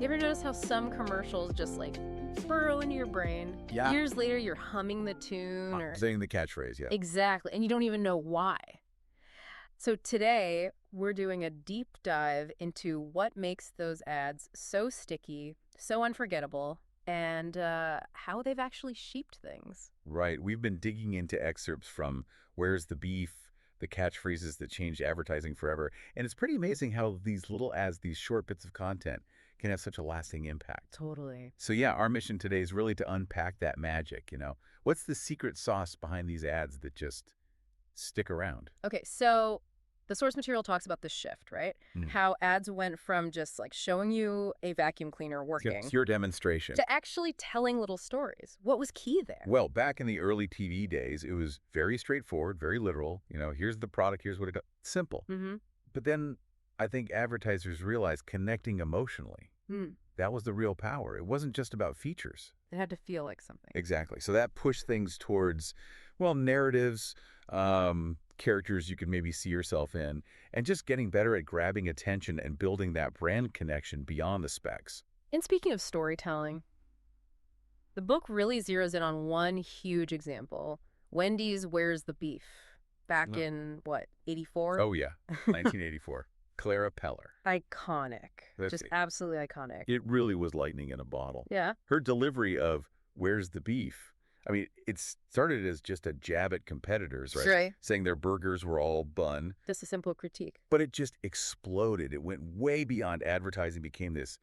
You ever notice how some commercials just like burrow into your brain? Yeah. Years later, you're humming the tune or Saying the catchphrase, yeah. exactly, and you don't even know why. So today, we're doing a deep dive into what makes those ads so sticky, so unforgettable, and how they've actually shaped things. Right. We've been digging into excerpts from Where's the Beef, the catchphrases that changed advertising forever. And it's pretty amazing how these little ads, these short bits of content, can have such a lasting impact. Totally. So yeah, our mission today is really to unpack that magic, What's the secret sauce behind these ads that just stick around? Okay, so the source material talks about this shift, right? Mm. How ads went from just like showing you a vacuum cleaner working It's your demonstration. to actually telling little stories. What was key there? Well, back in the early TV days, it was very straightforward, very literal. Here's the product, here's what it does. Simple. Mm-hmm. But then I think advertisers realized connecting emotionally. That was the real power. It wasn't just about features. It had to feel like something. Exactly. So that pushed things towards, well, narratives, characters you could maybe see yourself in, and just getting better at grabbing attention and building that brand connection beyond the specs. And speaking of storytelling, the book really zeroes in on one huge example. Wendy's Where's the Beef? Back in, what, 84? Oh, yeah. 1984. Clara Peller. Iconic. Just absolutely iconic. It really was lightning in a bottle. Yeah. Her delivery of Where's the Beef? I mean, it started as just a jab at competitors, right? Right. Saying their burgers were all bun. Just a simple critique. But it just exploded. It went way beyond advertising, became this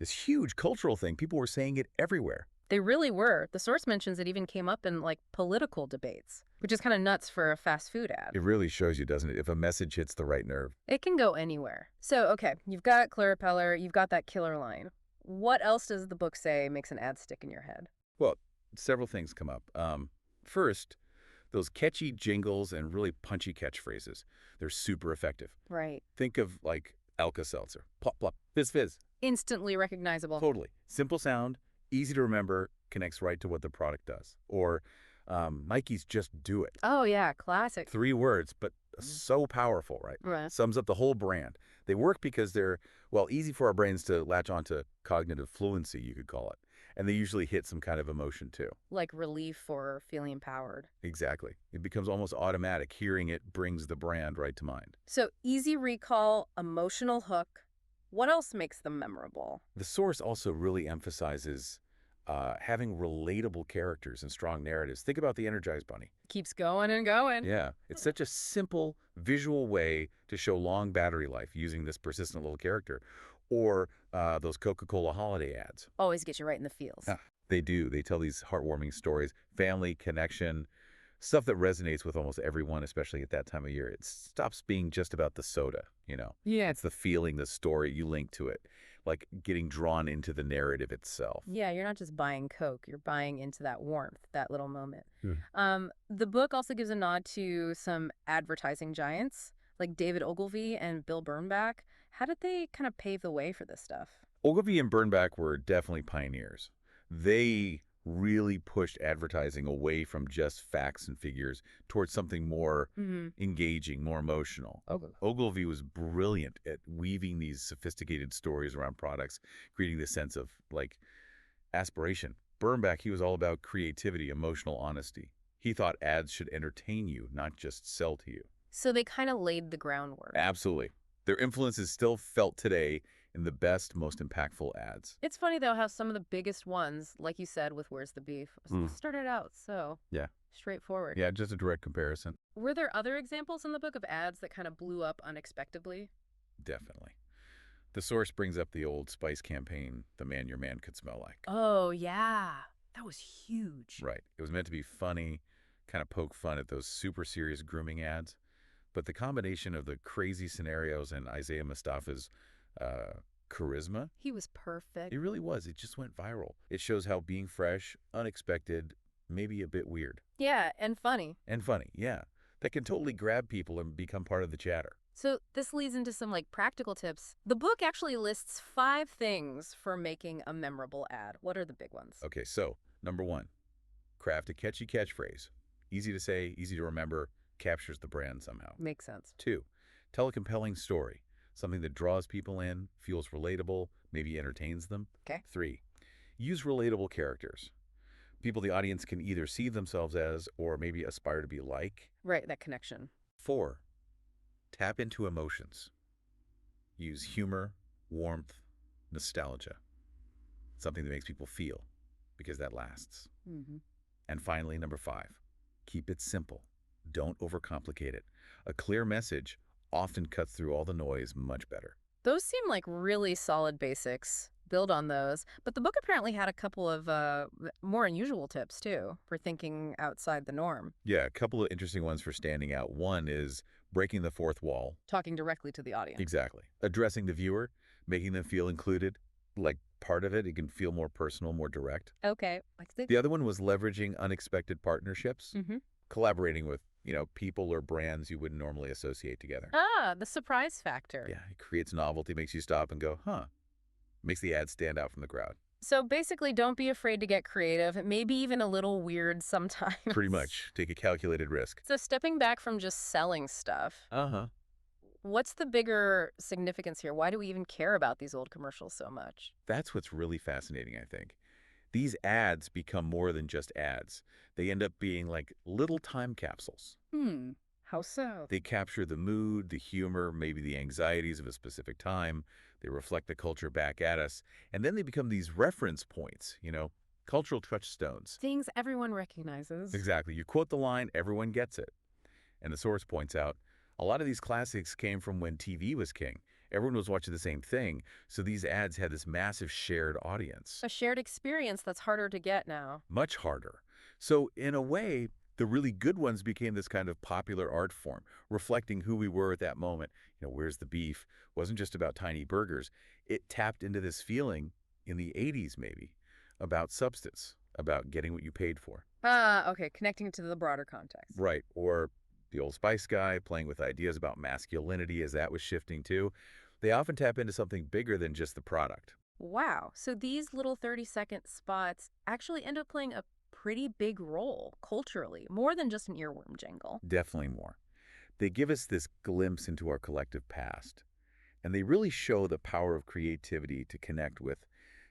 huge cultural thing. People were saying it everywhere. They really were. The source mentions it even came up in like political debates, which is kind of nuts for a fast food ad. It really shows you, doesn't it, if a message hits the right nerve. It can go anywhere. So, okay, you've got Clara Peller, you've got that killer line. What else does the book say makes an ad stick in your head? Well, several things come up. First, those catchy jingles and really punchy catchphrases. They're super effective. Right. Think of like Alka-Seltzer. Plop, plop, fizz, fizz. Instantly recognizable. Totally. Simple sound, easy to remember, connects right to what the product does. Or Nike's Just Do It. Oh, yeah, classic. 3 words, but so powerful, right? Right. Sums up the whole brand. They work because they're, well, easy for our brains to latch onto cognitive fluency, you could call it. And they usually hit some kind of emotion, too. Like relief or feeling empowered. Exactly. It becomes almost automatic. Hearing it brings the brand right to mind. So easy recall, emotional hook. What else makes them memorable? The source also really emphasizes having relatable characters and strong narratives. Think about the Energized Bunny. Keeps going and going. Yeah. It's such a simple visual way to show long battery life using this persistent little character. Or those Coca-Cola holiday ads. Always get you right in the feels. They do. They tell these heartwarming stories, family, connection, stuff that resonates with almost everyone, especially at that time of year. It stops being just about the soda, Yeah. It's the feeling, the story you link to it, like getting drawn into the narrative itself. Yeah, you're not just buying Coke. You're buying into that warmth, that little moment. The book also gives a nod to some advertising giants like David Ogilvy and Bill Burnback. How did they kind of pave the way for this stuff? Ogilvy and Burnback were definitely pioneers. They really pushed advertising away from just facts and figures towards something more engaging, more emotional. Ogilvy was brilliant at weaving these sophisticated stories around products, creating this sense of, like, aspiration. Burnback, he was all about creativity, emotional honesty. He thought ads should entertain you, not just sell to you. So they kind of laid the groundwork. Absolutely. Their influence is still felt today in the best, most impactful ads. It's funny, though, how some of the biggest ones, like you said with Where's the Beef, started out so straightforward. Yeah, just a direct comparison. Were there other examples in the book of ads that kind of blew up unexpectedly? Definitely. The source brings up the old Spice campaign, The Man Your Man Could Smell Like. Oh, yeah. That was huge. Right. It was meant to be funny, kind of poke fun at those super serious grooming ads. But the combination of the crazy scenarios and Isaiah Mustafa's charisma. He was perfect. It really was. It just went viral. It shows how being fresh, unexpected, maybe a bit weird. Yeah, and funny. And funny, yeah. That can totally grab people and become part of the chatter. So this leads into some practical tips. The book actually lists 5 things for making a memorable ad. What are the big ones? Okay, so number 1, craft a catchy catchphrase. Easy to say, easy to remember, captures the brand somehow. Makes sense. 2, tell a compelling story, something that draws people in, feels relatable, maybe entertains them. Okay. 3, use relatable characters. People the audience can either see themselves as or maybe aspire to be like. Right, that connection. 4, tap into emotions. Use humor, warmth, nostalgia. Something that makes people feel, because that lasts. Mm-hmm. And finally, number 5, keep it simple. Don't overcomplicate it. A clear message often cuts through all the noise much better. Those seem like really solid basics. Build on those. But the book apparently had a couple of more unusual tips, too, for thinking outside the norm. Yeah, a couple of interesting ones for standing out. One is breaking the fourth wall. Talking directly to the audience. Exactly. Addressing the viewer, making them feel included, like part of it. It can feel more personal, more direct. Okay. The other one was leveraging unexpected partnerships, Mm-hmm. collaborating with, people or brands you wouldn't normally associate together. Ah, the surprise factor. Yeah, it creates novelty, makes you stop and go, huh. Makes the ad stand out from the crowd. So basically, don't be afraid to get creative, maybe even a little weird sometimes. Pretty much. Take a calculated risk. So stepping back from just selling stuff, Uh-huh. what's the bigger significance here? Why do we even care about these old commercials so much? That's what's really fascinating, I think. These ads become more than just ads. They end up being like little time capsules. How so? They capture the mood, the humor, maybe the anxieties of a specific time. They reflect the culture back at us. And then they become these reference points, cultural touchstones. Things everyone recognizes. Exactly. You quote the line, everyone gets it. And the source points out, a lot of these classics came from when TV was king. Everyone was watching the same thing, so these ads had this massive shared audience. A shared experience that's harder to get now. Much harder. So in a way, the really good ones became this kind of popular art form, reflecting who we were at that moment. Where's the beef? Wasn't just about tiny burgers. It tapped into this feeling in the 80s maybe, about substance, about getting what you paid for. Okay, connecting it to the broader context. Right, or the Old Spice guy playing with ideas about masculinity as that was shifting too. They often tap into something bigger than just the product. Wow, so these little 30-second spots actually end up playing a pretty big role culturally, more than just an earworm jingle. Definitely more. They give us this glimpse into our collective past, and they really show the power of creativity to connect with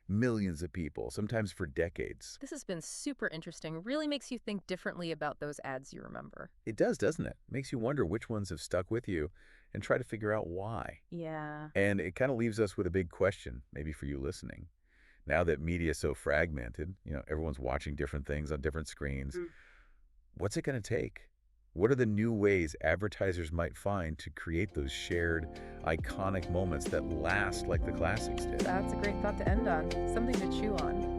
millions of people, sometimes for decades. This has been super interesting. Really makes you think differently about those ads you remember. It does, doesn't it? Makes you wonder which ones have stuck with you and try to figure out why. Yeah. And it kind of leaves us with a big question, maybe for you listening. Now that media is so fragmented, everyone's watching different things on different screens. What's it going to take? What are the new ways advertisers might find to create those shared, iconic moments that last like the classics did? That's a great thought to end on. Something to chew on.